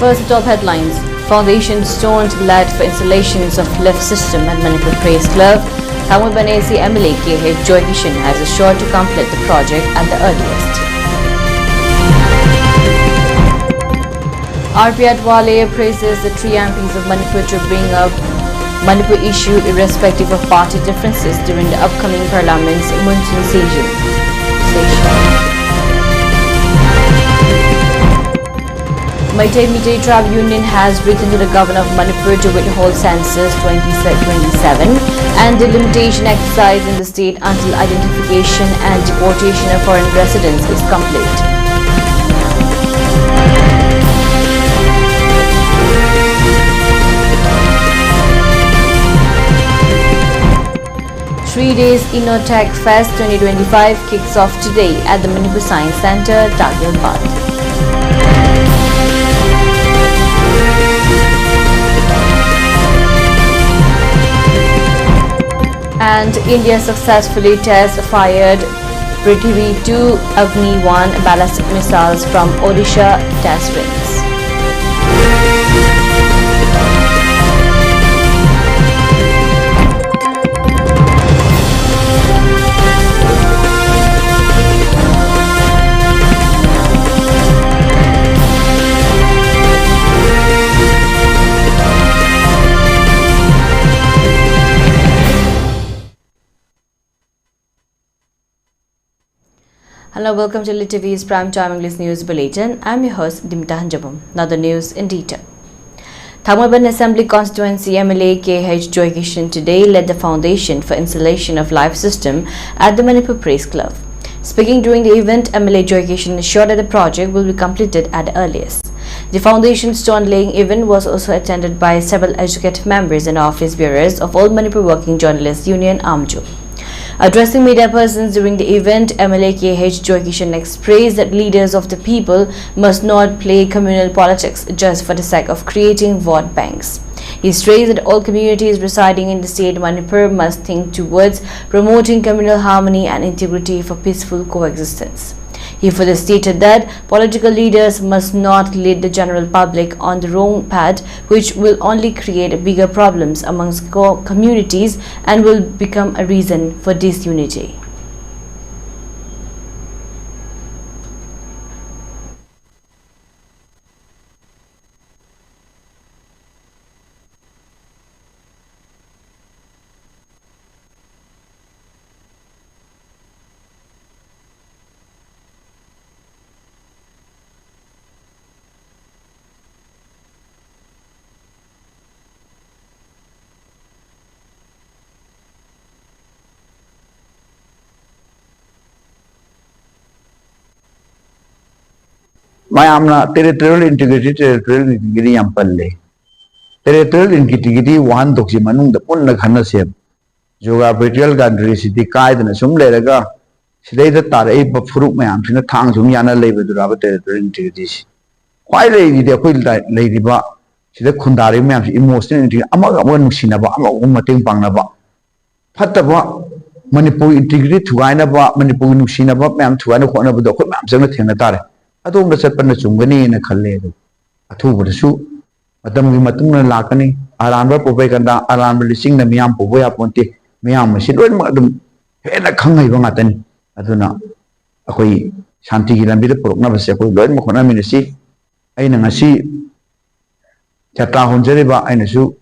First, top headlines. Foundation stone led for installations of lift system at Manipur Praise Club. Thamul Banesi MLA KH Joy Kishan has assured to complete the project at the earliest. RP Adwale praises the three MPs of Manipur to bring up Manipur issue irrespective of party differences during the upcoming Parliament's monsoon session. Deemita Tribe Union has written to the Governor of Manipur to withhold Census 2027 and delimitation exercise in the state until identification and deportation of foreign residents is complete. 3 days Innotech Fest 2025 kicks off today at the Manipur Science Center, Tagyalpad. And India successfully test-fired Prithvi-2 Agni-1 ballistic missiles from Odisha test range. Hello, welcome to ELITETV's Primetime English News Bulletin. I'm your host, Deemita. Now the news in detail. Thamul Assembly Constituency MLA KH Joy Kishan today led the foundation for installation of live system at the Manipur Praise Club. Speaking during the event, MLA Joy Kishan assured that the project will be completed at the earliest. The foundation stone laying event was also attended by several executive members and office bearers of All Manipur Working Journalists Union AMJO. Addressing media persons during the event, MLA KH Joy Kishan expressed that leaders of the people must not play communal politics just for the sake of creating vote banks. He stressed that all communities residing in the state Manipur must think towards promoting communal harmony and integrity for peaceful coexistence. He further stated that political leaders must not lead the general public on the wrong path, which will only create bigger problems amongst communities and will become a reason for disunity. Mayamna territorial integrity yampalle. Territorial integrity one doximanung the punna hanasem. Joga petrial country city kaid and sum lerega. Today the tare fruit mayams in the tongues of Yana labor to have territorial integrity. Why lady the quill lady ba? She the Kundari mams emotional among one sinaba, among Umating Pangnaba. Pataba Manipur integrity to Ainaba, Manipur Sinaba, ma'am to another one of the mams and the Tinatare. Adong the Sepan Chungani in a Kaledo. A two with a shoe. Madame Matuna Lakani, Alan Rapopeganda, Alan releasing the Miam Poya Ponte, Miam, she don't madam. Hena Kangai Vangatan, Aduna. Akoi Shanti and Bit of Nava Seco, Lloyd Mokona Ministry. Aina see Chata Honjeriba and a shoe.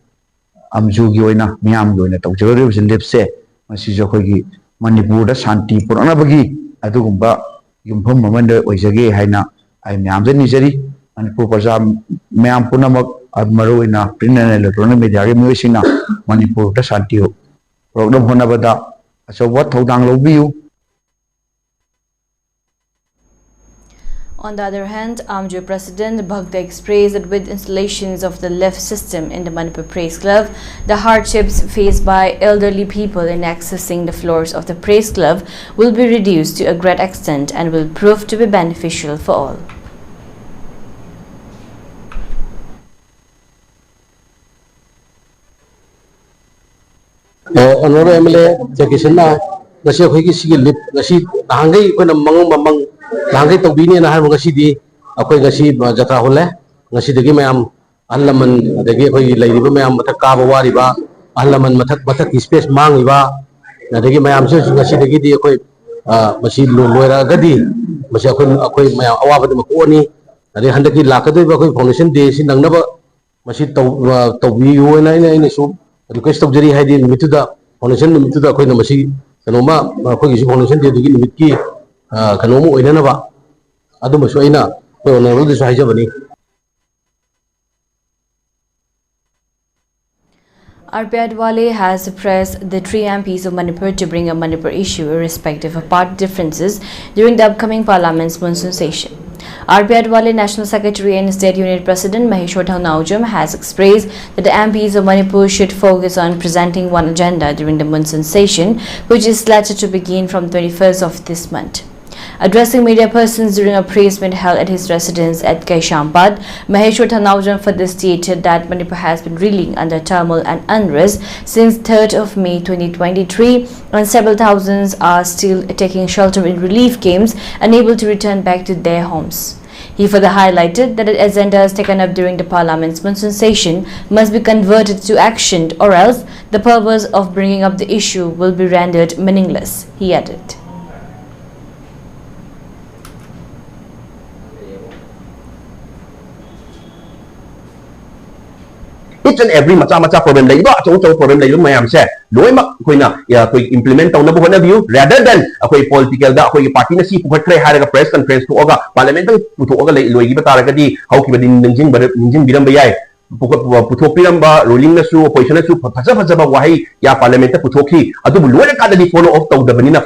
Amjugoina, Miam Goina, Tokjori was in Lipse, Masijoki, Manipur, Shanti, Puranabagi, Adumba, Yumpum Mamanda, Oizage, Haina. I am the Nizeri and Purpose Mayam Punamak Maruina, Prin and electronic media musina, Manipur, the Santio. Program Honabada. So what hold on low view? On the other hand, AMJO President Bhagda expressed that with installations of the lift system in the Manipur Praise Club, the hardships faced by elderly people in accessing the floors of the Praise Club will be reduced to a great extent and will prove to be beneficial for all. Honorable MLA Jakishana, the Shaki Lip, the sheep, Hangi, when a Mang Mang, Hangi Tobini and Harmogashidi, Akogashi, Jatahole, ngasi dagi mayam alaman dagi koi lairiba mayam mathak kaba wariba alaman mathak space mangiba dagi mayam se ngasi dagi di koi masi loira gadi masi akoi mayam awaba de makoni dagi handaki lakadoi ba koi foundation day si nangnaba masi tawbi yoina ina su request tawjari haidi mituda foundation mituda koi na masi kanoma koi si foundation day dagi mitki kanoma oina ba adu masu aina koi honorable de su haijabani. RP Adwale has suppressed the 3 MPs of Manipur to bring up Manipur issue irrespective of party differences during the upcoming Parliament's monsoon session. RP Adwale, National Secretary and State Unit President Maheshwar Naujam has expressed that the MPs of Manipur should focus on presenting one agenda during the monsoon session, which is slated to begin from 21st of this month. Addressing media persons during a press meet held at his residence at Kaishampad, Maheshwar Naujam further stated that Manipur has been reeling under turmoil and unrest since 3rd of May 2023 and several thousands are still taking shelter in relief camps, unable to return back to their homes. He further highlighted that the agendas taken up during the Parliament's monsoon session must be converted to action, or else the purpose of bringing up the issue will be rendered meaningless, he added. Each and every macha problem lai ba chong problem lai mayam se loi mak koina ya koi implement tau na bu hona view rather than koi political da koi party na si pukhat kre haraga press conference to oga parliament pu to oga lai loi gi batara ga di hau ki badin ningjing biram bayai पुथोपीरंबा ruling नसु opposition नसु फजब वाही या parliament पुथोखी अदुबु लोय काददी फॉलो ऑफ तौदबनिना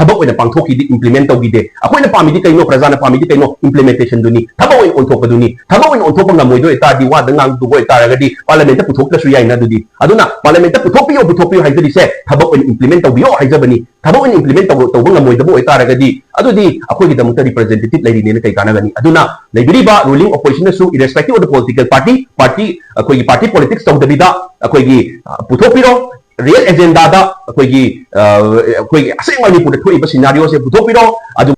थबक ओइना पांगथोखी दि इंप्लीमेंट तौगिदे अखोइना पामिदि कइनो प्रजाना पामिदि कइनो इंप्लीमेंटेशन दुनी थबक ओइन ओनथोपदुनी थबक ओइन ओनथोप ngमोइदो एतादि वा दंगांग दुबो एतारगदि पार्लियामेंट पुथोकतसु याइना दुदि अदुना पार्लियामेंट पुथोपियो हाइदि से थबक ओइन इंप्लीमेंट तौबियो हाइजबनी थबक ओइन इंप्लीमेंट तौबो ngमोइदबो एतारगदि अदुदि अखोइगि दमुत रिप्रेजेंटेटिव लैरिनेना कइ कानागनी अदुना लैबिरिबा रूलिंग opposition नसु irrespective of the political party politics तौदबिदा अखोइगी पुथोपिरो real agenda da अखोइगी असें मणिपुर थोइबा सिनारियो से पुथोपिरो अदु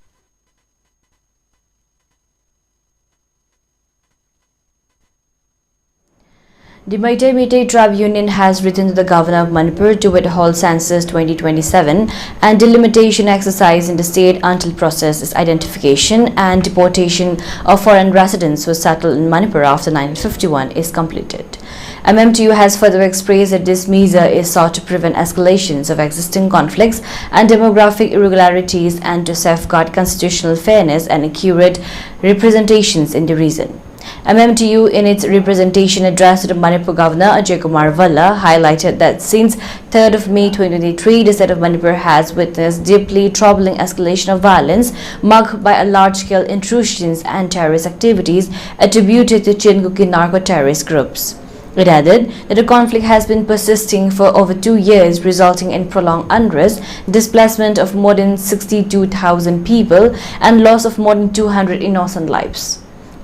Deemita Tribe Union has written to the Governor of Manipur to withhold Census 2027 and delimitation exercise in the state until process identification and deportation of foreign residents who settled in Manipur after 1951 is completed. MMTU has further expressed that this measure is sought to prevent escalations of existing conflicts and demographic irregularities and to safeguard constitutional fairness and accurate representations in the region. MMTU, in its representation address to the Manipur Governor Ajay Kumar Valla, highlighted that since 3rd of May 2023, the state of Manipur has witnessed deeply troubling escalation of violence marked by a large-scale intrusions and terrorist activities attributed to Chinguki narco-terrorist groups. It added that the conflict has been persisting for over 2 years, resulting in prolonged unrest, displacement of more than 62,000 people, and loss of more than 200 innocent lives.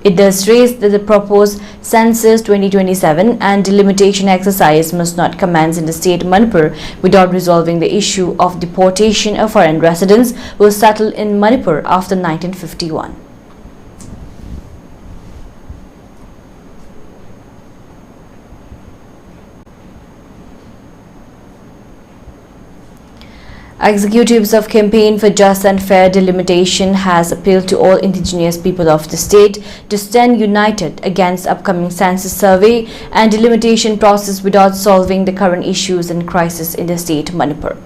It thus stressed that the proposed Census 2027 and delimitation exercise must not commence in the state of Manipur without resolving the issue of deportation of foreign residents who settled in Manipur after 1951. Executives of Campaign for Just and Fair Delimitation has appealed to all indigenous people of the state to stand united against upcoming census survey and delimitation process without solving the current issues and crisis in the state of Manipur.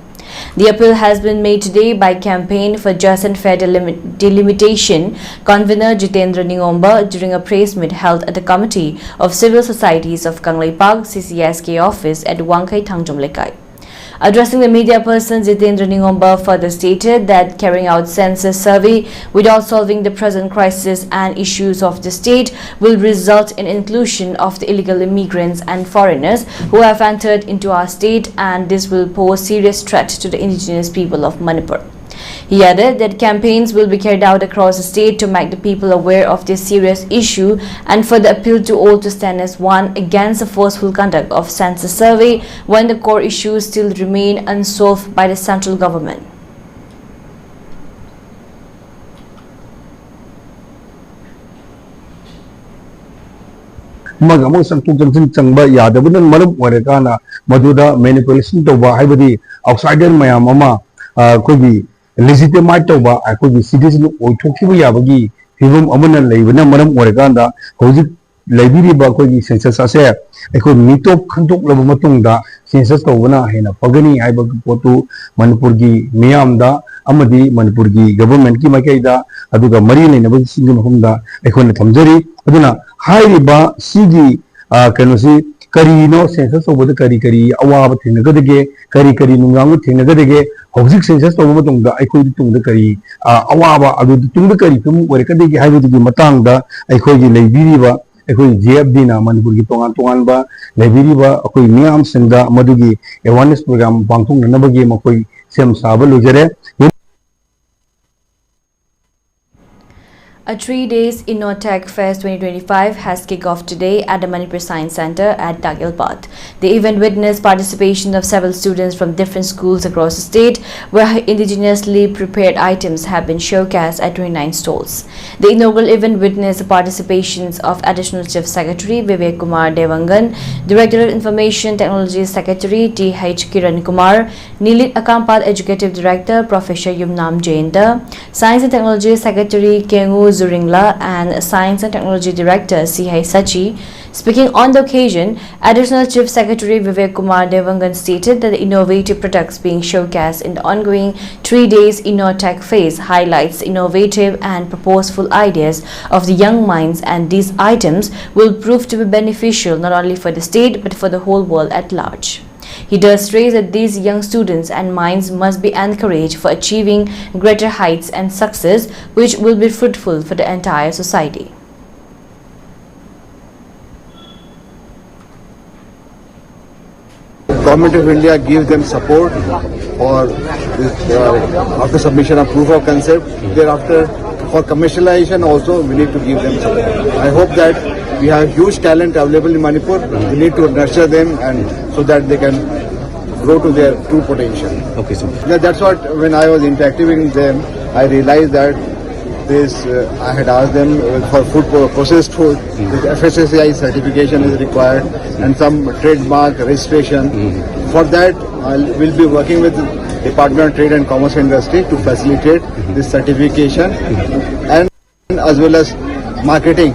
The appeal has been made today by Campaign for Just and Fair Delimitation convener Jitendra Ningomba during a press meet held at the Committee of Civil Societies of Kangleipak CCSK office at Wangkai Thangjomlekai. Addressing the media person, Jitendra Ningomba further stated that carrying out census survey without solving the present crisis and issues of the state will result in inclusion of the illegal immigrants and foreigners who have entered into our state, and this will pose serious threat to the indigenous people of Manipur. He added that campaigns will be carried out across the state to make the people aware of this serious issue and further appeal to all to stand as one against the forceful conduct of census survey when the core issues still remain unsolved by the central government. मग संतुक जंसन चंगबा यादबन मरम ओरेकाना Madhuda manipulation तौबा हाइबदी outsider मयाम अमा कोगी लेजिटिमाइट तौबा कोगी सिटीजन ओइथोखिबा याबगी फिवम अमन लेबना मरम ओरेकाना हौजिक लेबिरिबा कोगी सेंसस असे एको मिटोप खंतोक लब मतुंगदा सेंसस तौबना हेना पगनी हाइबा पोतु मणिपुर की मियामदा अमदी मणिपुर की गवर्नमेंट की माइकैदा अदुगा मरी लेनबा सिंग मफमदा एकोन थमजरी अदुना हाइरिबा सिगी कनोसी करीनो सेंसस तौबदा करी अवाब थेनगदगे करी नुंगांगु थेनगदगे हौजिक सेंसस तौबा मतुंगदा एकोई तुंगदा करी अवाबा अदु तुंगदा करी तुम ओरेकदगे हाइबदगी मतांगदा एकोई लेबिरिबा अखोई जेएफडी ना मणिपुर की तोंगान तोंगान बा लेबिरिबा अखोई मियाम सिंदा मदुगी अवेयरनेस प्रोग्राम पांथोंग ननबगी मखोई सेम साबा लोजरे A 3 days Innotech Fest 2025 has kicked off today at the Manipur Science Center at Dagilpat. The event witnessed participation of several students from different schools across the state, where indigenously prepared items have been showcased at 29 stalls. The inaugural event witnessed the participations of Additional Chief Secretary Vivek Kumar Devangan, Director of Information Technology Secretary T.H. Kiran Kumar, Nilit Akampal Executive Director Professor Yumnam Jayanta, Science and Technology Secretary Kengu Zuringla and Science and Technology Director C.H. Sachi. Speaking on the occasion, Additional Chief Secretary Vivek Kumar Devangan stated that the innovative products being showcased in the ongoing 3 days Innotech Fest highlights innovative and purposeful ideas of the young minds, and these items will prove to be beneficial not only for the state but for the whole world at large. He does stress that these young students and minds must be encouraged for achieving greater heights and success, which will be fruitful for the entire society. Government of India gives them support for this, after submission of proof of concept. Thereafter, for commercialization also, we need to give them support. I hope that we have huge talent available in Manipur. We need to nurture them and so that they can grow to their true potential. Okay, sir. Yeah, that's what, when I was interacting with them, I realized that this, I had asked them for processed food, this FSSAI certification is required and some trademark registration. For that, I will be working with Department of Trade and Commerce Industry to facilitate this certification and as well as marketing.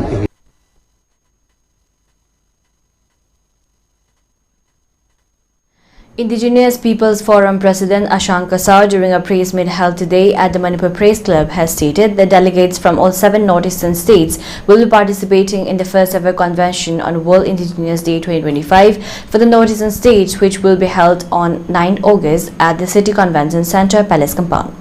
Indigenous Peoples Forum President Ashank Kasar, during a press meet held today at the Manipur Press Club, has stated that delegates from all 7 northeastern states will be participating in the first ever convention on World Indigenous Day 2025 for the northeastern states, which will be held on 9 August at the City Convention Center, Palace Compound.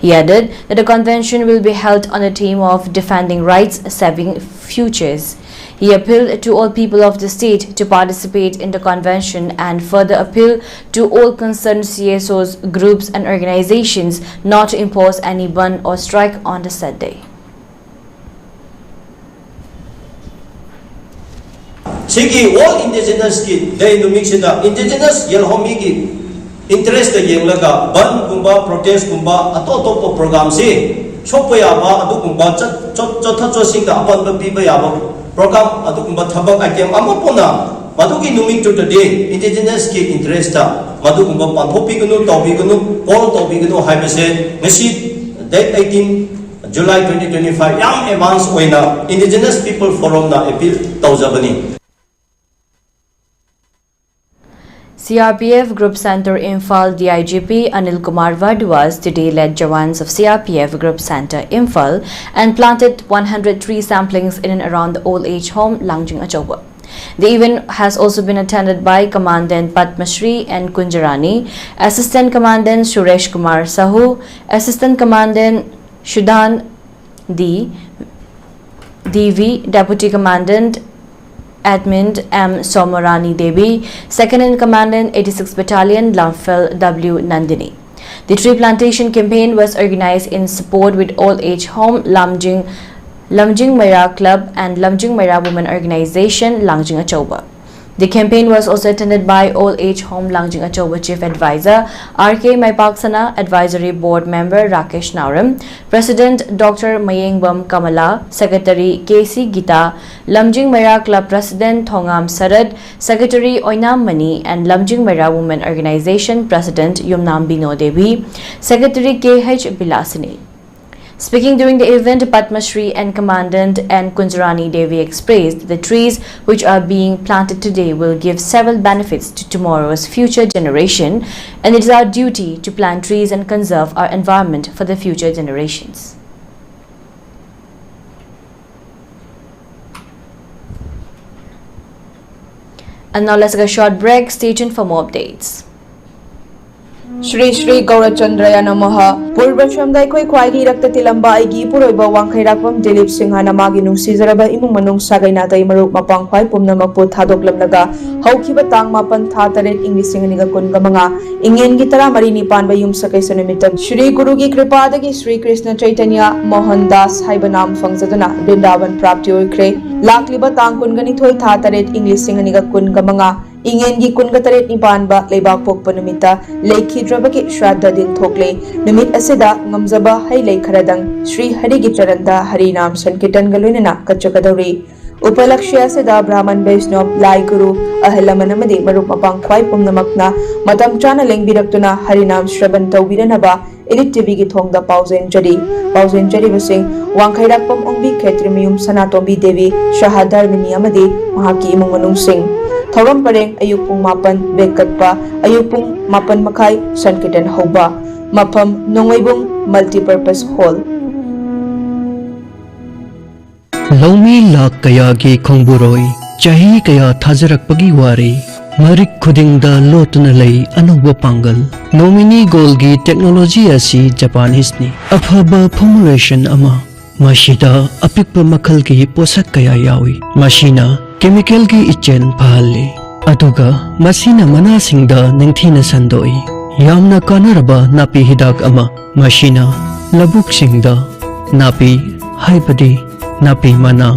He added that the convention will be held on the theme of defending rights, saving futures. He appealed to all people of the state to participate in the convention and further appealed to all concerned CSOs, groups and organizations not to impose any ban or strike on the said day. Sigi all indigenous ki day no mixida indigenous yelhomi ki interest yenglaga ban kumba protest kumba ato program si chopya ba adu kumba chat singa apan ba ya program adu kumba thabak item amapona maduki numing to the day indigenous ki interest ta madu kumba panthopi gunu topi gunu all topi gunu haibase ngasi date 18 July 2025 yam advance oina indigenous people forum na appeal tawjabani. CRPF Group Center Imphal DIGP Anil Kumar Vadwas today led jawans of CRPF Group Center Imphal and planted 100 tree samplings in and around the old age home Langjing Achoba. The event has also been attended by Commandant Padmashri and Kunjarani, Assistant Commandant Suresh Kumar Sahu, Assistant Commandant Shudhan DV, Deputy Commandant Admin M. Somarani Devi, Second in Commandant 86th Battalion Lamphel W. Nandini. The tree plantation campaign was organized in support with Old Age Home Lamjing Maira Club and Lamjing Maira Women Organization Langjing Achoba. The campaign was also attended by Old Age Home Langjing Achoba Chief Advisor RK Maipaksana, Advisory Board Member Rakesh Nauram, President Dr. Mayengbam Kamala, Secretary KC Gita, Lamjing Mera Club President Thongam Sarad, Secretary Oinam Mani, and Lamjing Mera Women Organization President Yumnam Bino Devi, Secretary KH Bilasini. Speaking during the event, Padma Shri and Commandant N. Kunjarani Devi expressed the trees which are being planted today will give several benefits to tomorrow's future generation, and it is our duty to plant trees and conserve our environment for the future generations. And now let's take a short break. Stay tuned for more updates. Shri Shri Gaurachandraya Namaha Purvashamdai Koi Kwaigi Raktatilambai Aigi Puroiba Wangkhairakpam Dilip Singha Namagi Nungsizaraba Imung Manung Sagainatai Maruk Mapang Khwai Pumnamakpu Thadoklamnaga Haukiba Tang Mapan Tha Taret Ing Lisingniga Kunga Manga Ingen Gitara Marini Panba Yum Sakai Sanimitam Shri Gurugi Kripadagi Shri Krishna Chaitanya Mohan Das Haibanam Fangzadana Vrindavan Prapti Oikre Lakliba Tang Kungani Thoi Tha Taret Ing Lisingniga Kunga Manga Ingengi Kungataret Nipanba Lebak Pokpa Numita Leki Drabaki Shraddha Din Thokle Numit Asida Ngamzaba Hailei Kharadang Shri Harigi Charanda Harinam Sankirtan Galunina Kachakadari Upalakshya Seda Brahman Vaishnav Lai Guru Ahelamanamadi Maruk Mapang Khwai Pumnamakna Matam Chana Lengbidaktuna Harinam Shraban Taubiranaba ELITETV gi thongda Pauzen Jari Basing Wangkhairakpam Ongbi Khetrimium Sanatombi Devi Shahadharmini Amadi Mahaki Imung Manung Singh Thoram Pareng Ayuk Pung Mapan Vekatpa Ayuk Pung Mapan Makai Sankirtan Hoba Mapam Nongaibung Multipurpose Hall Lomi lak kaya gi khongburoi chahi kaya thajarak pagi wari marik khudingda lotna lei anuba pangal nomini golgi technology asi Japanese ni afaba formulation ama mashida apikpa makhal gi posak kaya yawi mashina chemical gi ichen phalle aduga masina manasingda ningthina sandoi yamna kanaraba napi hidak ama mashina labuk singda napi haibadi napi mana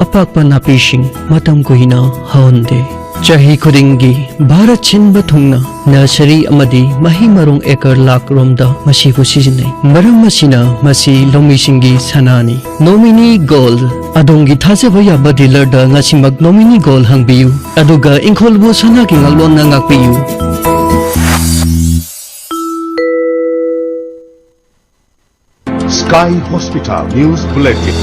apakpa napi sing matam kuhina haonde chahi khudingi bharat chinba thungna nursery amadi mahi marung ekar lak romda masibu sijinai maram masina masi lomi singi sanani nomini gold adongi thajaba yaba dealer da ngasimag nomini gold hangbiu aduga ingkholbu sana ki ngalon na ngakpiu Sky Hospital News Bulletin.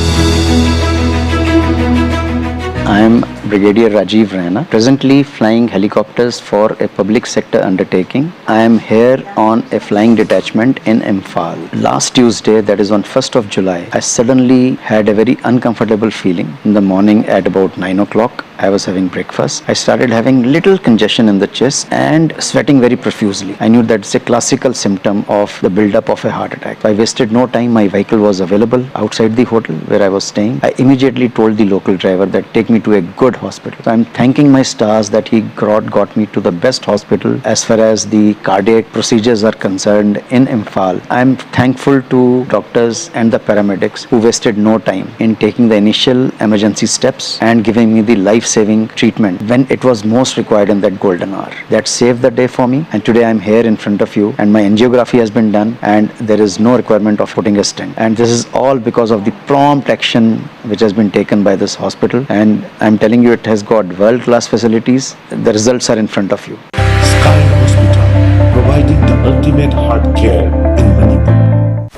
I am Brigadier Rajiv Raina, presently flying helicopters for a public sector undertaking. I am here on a flying detachment in Imphal. Last Tuesday, that is on 1st of July, I suddenly had a very uncomfortable feeling. In the morning at about 9 o'clock, I was having breakfast. I started having little congestion in the chest and sweating very profusely. I knew that's a classical symptom of the build-up of a heart attack. I wasted no time. My vehicle was available outside the hotel where I was staying. I immediately told the local driver that take me to a good hospital. So I'm thanking my stars that he got me to the best hospital as far as the cardiac procedures are concerned in Imphal. I'm thankful to doctors and the paramedics who wasted no time in taking the initial emergency steps and giving me the life-saving treatment when it was most required in that golden hour. That saved the day for me, and today I'm here in front of you and my angiography has been done and there is no requirement of putting a stent. And this is all because of the prompt action which has been taken by this hospital, and I'm telling you it has got world-class facilities. The results are in front of you. Sky Hospital, providing the ultimate heart care in Manipur.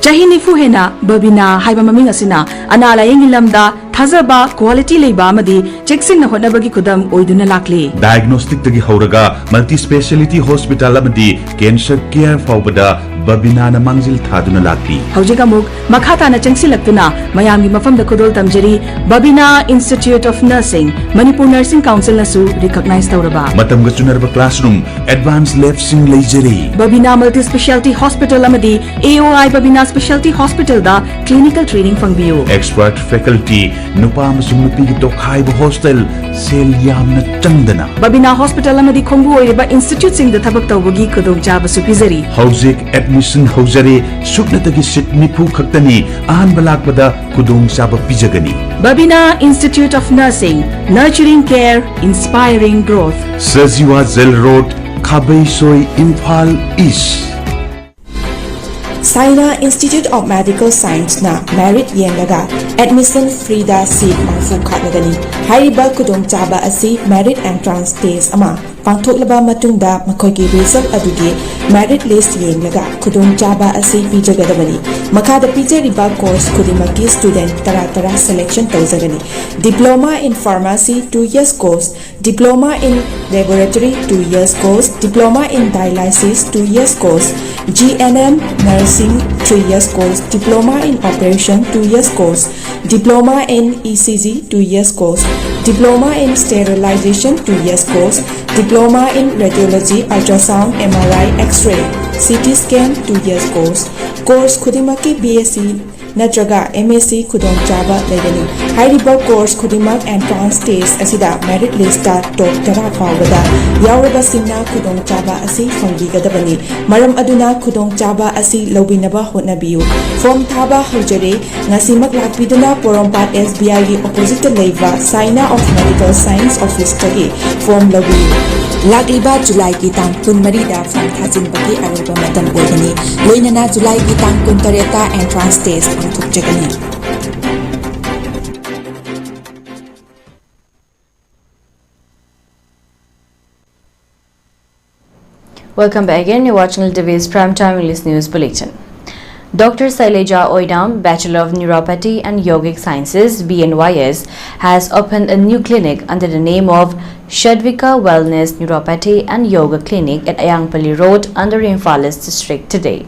Chahi nifu hena babina haiba maming asina anala yengi lamda thazaba quality leiba amadi cheksin na honabagi kudam oiduna lakli Diagnostic tagi hauraga multi speciality hospital amadi cancer care faubada babina na mangzil thaduna lakli haujiga muk makhata na changsilaktuna mayamgi mafamda kudol tamjari babina Institute of Nursing Manipur Nursing Council nasu recognize tawraba matam ga chunarba classroom advanced lab sing leijari babina multi speciality hospital amadi AOI babina specialty hospital da clinical training fangbiu expert faculty nupa amasung nupi gi tokhaiba hostel sel yamna changdana Babina Hospital amadi khongbu oiriba institute sing da thabak tawbagi khudong chaba su pizari hauzik admission haujare suknatagi sit nifu khaktani ahan balakpada khudong chaba pijagani Babina Institute of Nursing, Nurturing Care, Inspiring Growth. Sajiwa Zel Road, Khabai Soi, Imphal East. Saina Institute of Medical Science na merit yengaga admission free da seat mangfu khatnagani hariba kudong chaba asi merit entrance test ama pangthoklaba matungda makhoigi result adugi merit list yengaga kudong chaba asi pijagadabani makada pijariba course khudimaki student tara selection tawjagani diploma in pharmacy 2 years course diploma in laboratory 2 years course diploma in dialysis 2 years course GNM nursing 3 years course diploma in operation 2 years course diploma in ECG 2 years course diploma in sterilization 2 years course diploma in radiology ultrasound MRI x-ray CT scan 2 years course khudimaki BSc natraga MSc khudong chaba legani hariba course khudimak entrance test asida merit list ta top tara fawada yauraba singna khudong chaba asi phangbigadabani maram aduna khudong chaba asi lobinaba hotnabiu form thaba hojare ngasimak lakpiduna porompat SBI gi opposite leiva Saina of Medical Science office tagi form lobi Lagliba July ki tang kun marida form thajin bagi aruba matam ogani loinana July ki tang kun tareta entrance test pangthukjagani Welcome back again. You're watching ELITETV's Primetime English News Bulletin. Dr. Saileja Oidam, Bachelor of Neuropathy and Yogic Sciences (BNYS), has opened a new clinic under the name of Shadvika Wellness Neuropathy and Yoga Clinic at Ayangpally Road under Imphal East District today.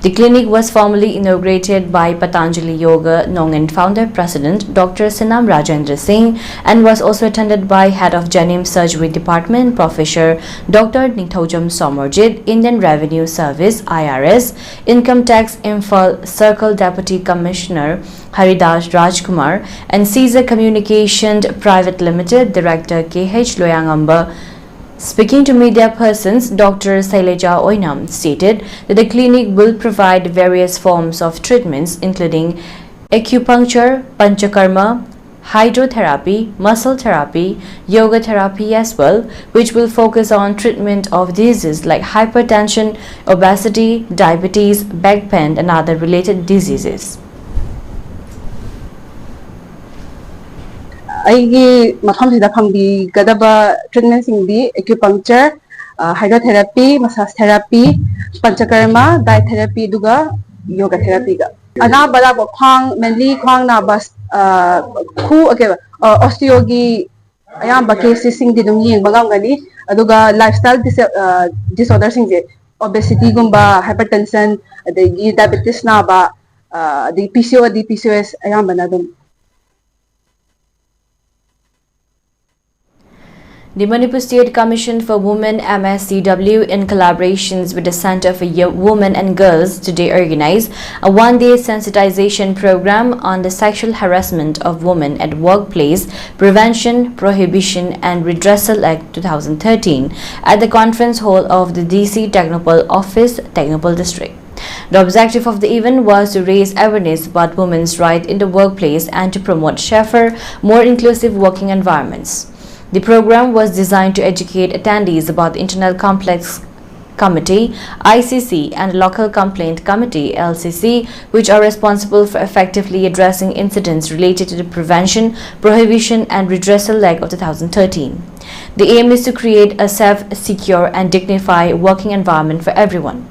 The clinic was formally inaugurated by Patanjali Yoga Nongan founder President Dr. Sinam Rajendra Singh and was also attended by Head of Janim Surgery Department Professor Dr. Nithaujam Somarjit, Indian Revenue Service (IRS), Income Tax Imphal Circle Deputy Commissioner Haridas Rajkumar, and Caesar Communication Private Limited Director KH Loyangamba. Speaking to media persons, Dr. Saileja Oinam stated that the clinic will provide various forms of treatments including acupuncture, panchakarma, hydrotherapy, muscle therapy, yoga therapy as well, which will focus on treatment of diseases like hypertension, obesity, diabetes, back pain and other related diseases. ꯑꯩꯒꯤ ꯃꯐꯝꯁꯤꯗ ꯐꯪꯕꯤꯒꯗꯕ ꯇ꯭ꯔꯤꯠꯃꯦꯟꯁꯤꯡꯗꯤ acupuncture, hydrotherapy, massage therapy, panchakarma, diet therapy ꯑꯗꯨꯒ yoga therapyꯒ ꯑꯅꯥꯕ ꯂꯥꯛꯄ ꯈ꯭ꯋꯥꯡ mainly ꯈ꯭ꯋꯥꯡ ꯅꯥꯕ ꯈꯨ osteoꯒꯤ ꯑꯌꯥꯝꯕ ꯀꯦꯁꯁꯤꯡꯗꯤ ꯑꯗꯨꯝ ꯌꯦꯡꯕ ꯉꯝꯒꯅꯤ ꯑꯗꯨꯒ lifestyle disordersꯤꯡꯁꯦ obesity ꯒꯨꯝꯕ hypertension ꯑꯗꯒꯤ diabetes ꯅꯥꯕ ꯑꯗꯒꯤ PCOD, PCOS ꯑꯌꯥꯝꯕꯅ ꯑꯗꯨꯝ The Manipur State Commission for Women MSCW in collaborations with the Center for Women and Girls today organized a one-day sensitization program on the sexual harassment of women at workplace, Prevention, Prohibition and Redressal Act 2013 at the conference hall of the DC Technopole Office, Technopole District. The objective of the event was to raise awareness about women's rights in the workplace and to promote safer, more inclusive working environments. The program was designed to educate attendees about the Internal Complex Committee (ICC) and Local Complaint Committee (LCC), which are responsible for effectively addressing incidents related to the Prevention, Prohibition and Redressal Act of 2013. The aim is to create a safe, secure and dignified working environment for everyone.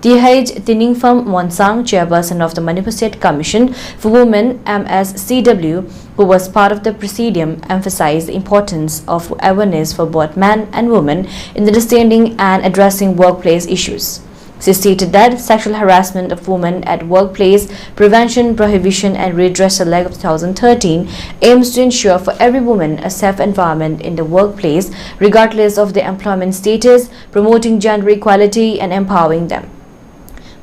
TH Tiningfam Monsang, chairperson of the Manipur State Commission for Women MSCW, who was part of the presidium, emphasized the importance of awareness for both men and women in understanding and addressing workplace issues. She stated that sexual harassment of women at workplace, Prevention, Prohibition and Redressal Act of 2013 aims to ensure for every woman a safe environment in the workplace, regardless of their employment status, promoting gender equality and empowering them.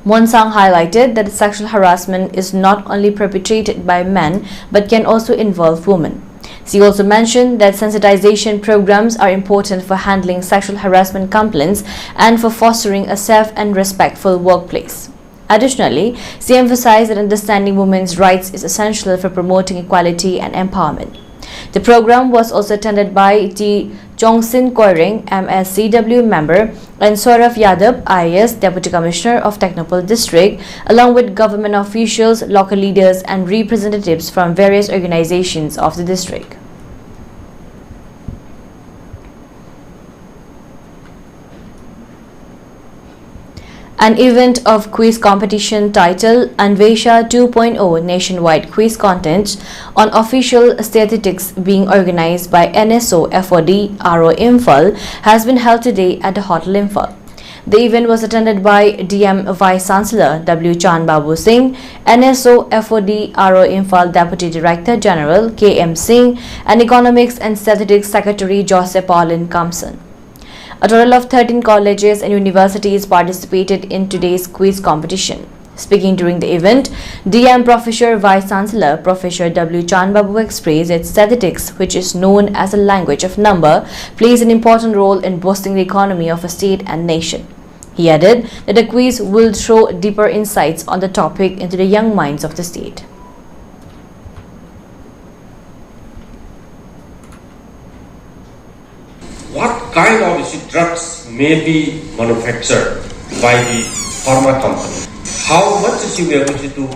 Monsang highlighted that sexual harassment is not only perpetrated by men but can also involve women. She also mentioned that sensitization programs are important for handling sexual harassment complaints and for fostering a safe and respectful workplace. Additionally, she emphasized that understanding women's rights is essential for promoting equality and empowerment. The program was also attended by T. Chongsin Koiring, MSCW member, and Saurav Yadav, IAS Deputy Commissioner of Technopole District, along with government officials, local leaders, and representatives from various organizations of the district. An event of quiz competition titled Anvesha 2.0 Nationwide Quiz Contest on Official Statistics being organized by NSO FOD RO Imphal has been held today at the Hotel Imphal. The event was attended by DM Vice Chancellor W. Chan Babu Singh, NSO FOD RO Imphal Deputy Director General KM Singh, and Economics and Statistics Secretary Joseph Paulin Kamson. A total of 13 colleges and universities participated in today's quiz competition. Speaking during the event, DM Professor Vice Chancellor Professor W. Chan Babu expressed that statistics, which is known as a language of number, plays an important role in boosting the economy of a state and nation. He added that the quiz will throw deeper insights on the topic into the young minds of the state. What kind of drugs may be manufactured by the pharma company? How much is we are going to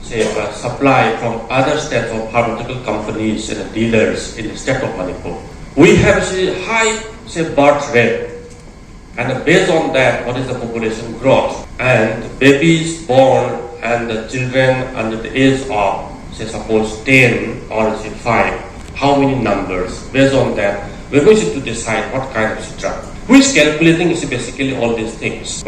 say supply from other states of pharmaceutical companies and dealers in the state of Manipur? We have a high birth rate, and based on that, what is the population growth? And babies born and the children under the age of suppose 10 or 5, how many numbers? Based on that, we're going to decide what kind of drug. Who is calculating is basically all these things.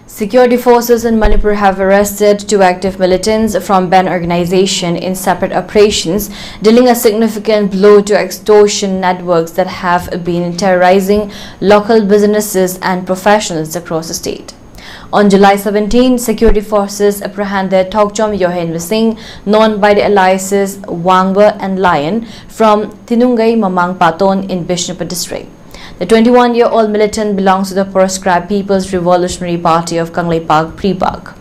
Security forces in Manipur have arrested 2 active militants from Ben organization in separate operations, dealing a significant blow to extortion networks that have been terrorizing local businesses and professionals across the state. On July 17, security forces apprehended Thokchom Yohen Singh, known by the aliases Wangba and Lion, from Tinungai Mamang Paton in Bishnupur district. The 21-year-old militant belongs to the proscribed People's Revolutionary Party of Kangleipak Pribak.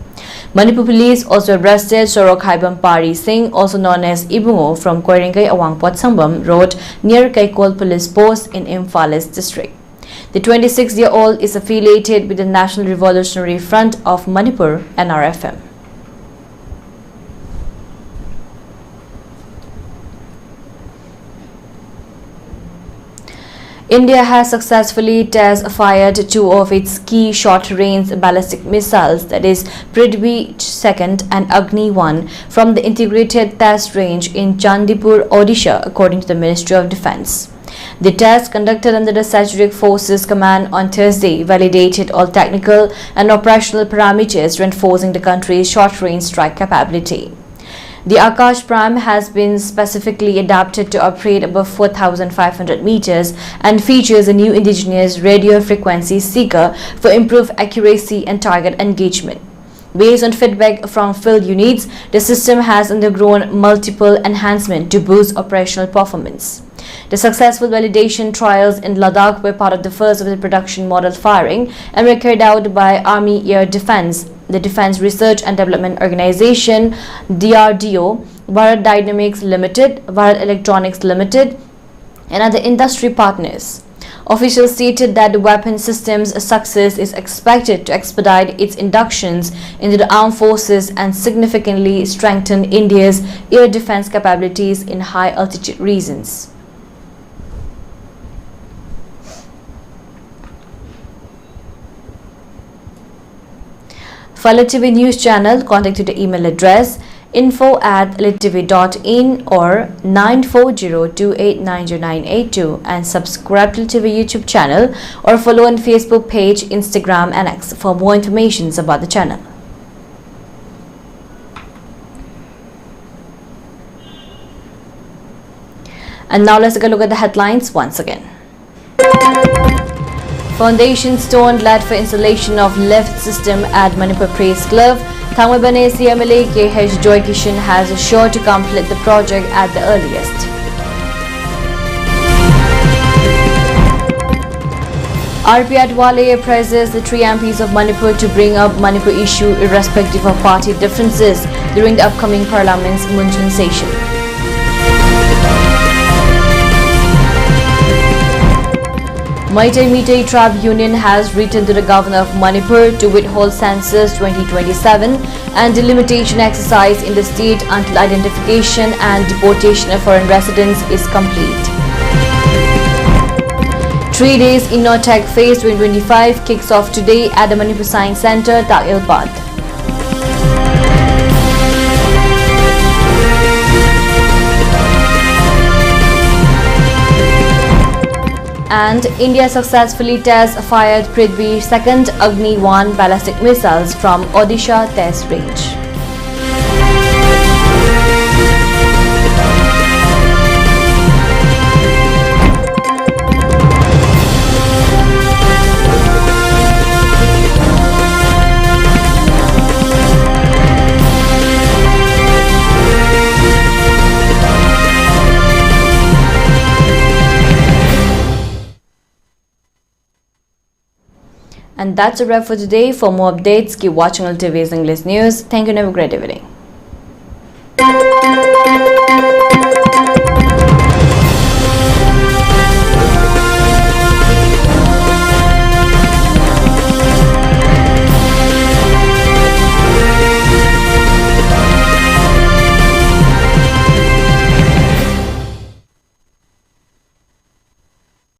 Manipur police also arrested Sorok Haibam Pari Singh, also known as Ibungo, from Koiringai Awangpot Sambam Road near Kaikol Police Post in Imphal district. The 26-year-old is affiliated with the National Revolutionary Front of Manipur, NRFM. India has successfully test-fired 2 of its key short-range ballistic missiles, that is Prithvi 2nd and Agni 1, from the integrated test range in Chandipur, Odisha, according to the Ministry of Defence. The test, conducted under the Strategic Forces Command on Thursday, validated all technical and operational parameters, reinforcing the country's short-range strike capability. The Akash Prime has been specifically adapted to operate above 4,500 meters and features a new indigenous radio frequency seeker for improved accuracy and target engagement. Based on feedback from field units, the system has undergone multiple enhancements to boost operational performance. The successful validation trials in Ladakh were part of the first of the production model firing and were carried out by Army Air Defense, the Defense Research and Development Organization, DRDO, Bharat Dynamics Limited, Bharat Electronics Limited, and other industry partners. Officials stated that the weapon system's success is expected to expedite its inductions into the armed forces and significantly strengthen India's air defense capabilities in high-altitude regions. For ELITETV News Channel, contact to the email address info@elitetv.in or 9402890982 and subscribe to ELITETV YouTube channel or follow on Facebook page, Instagram and X for more information about the channel. And now let's take a look at the headlines once again. Foundation stone laid for installation of lift system at Manipur Press Club. Thangmabane CMLA KH Joy Kishan has assured to complete the project at the earliest. RP Adwale praises the 3 MPs of Manipur to bring up Manipur issue irrespective of party differences during the upcoming Parliament's monsoon session. Meitei Tribe Union has written to the Governor of Manipur to withhold Census 2027 and delimitation exercise in the state until identification and deportation of foreign residents is complete. 3 days Innotech Fest 2025 kicks off today at the Manipur Science Center, Takilbad. And India successfully fired Prithvi's second Agni-1 ballistic missiles from Odisha test range. And that's a wrap for today. For more updates, keep watching ELITETV's English News. Thank you and have a great evening.